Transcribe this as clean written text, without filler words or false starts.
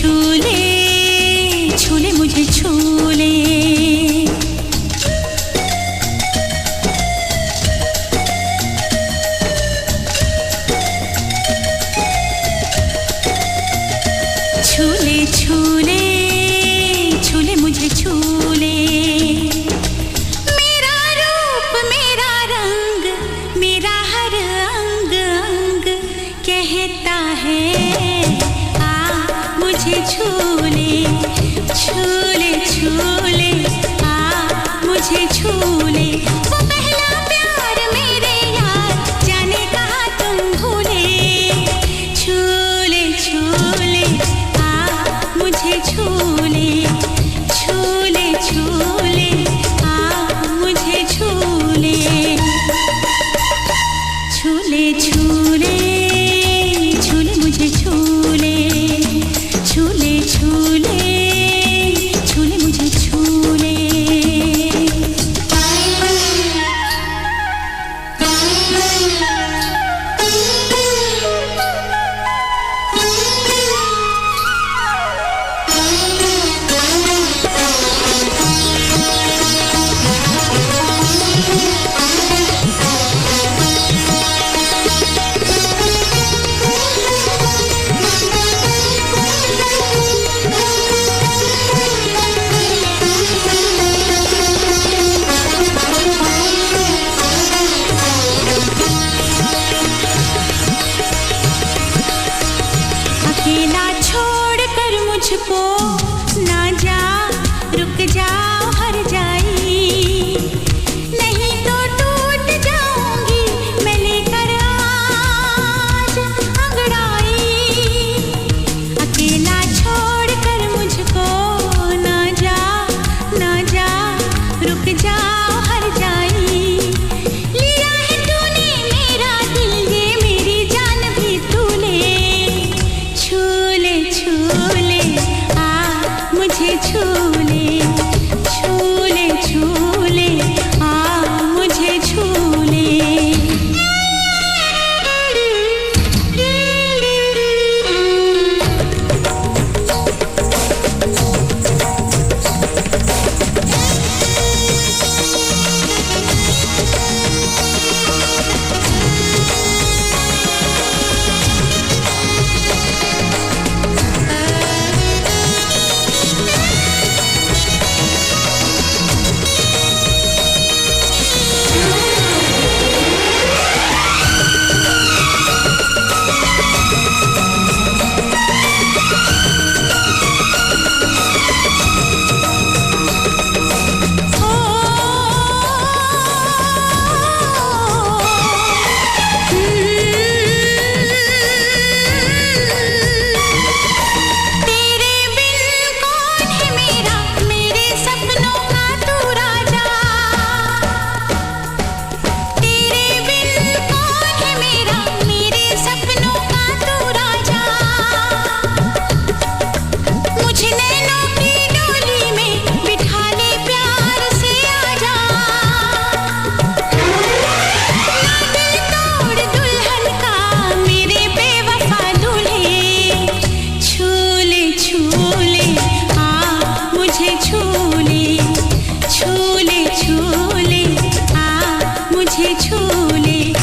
छूले छूले मुझे छूले। छूले छूले छूले मुझे छूले। मेरा रूप मेरा रंग मेरा हर अंग अंग कहता है आ मुझे छूले छूले छूले आ मुझे छूले। वो पहला प्यार मेरे यार जाने कहाँ तुम भूले। छूले छूले मुझे छूले छूले छूले आ मुझे छूले। छूले छूले छूले मुझे छूले। छूले छूले छूले मुझे छूले। अकेला छोड़कर मुझको ना जा रुक जाओ हर जाई। नहीं तो टूट जाऊंगी मैं लेकर आज अंगड़ाई। अकेला छोड़कर मुझको ना जा रुक जाओ हर जाई। लिया है तूने मेरा दिल ये मेरी जान भी तू ले। छूले छूले आ मुझे छूले छूले छूले आ मुझे छूले। छूले छूले आ मुझे छूले।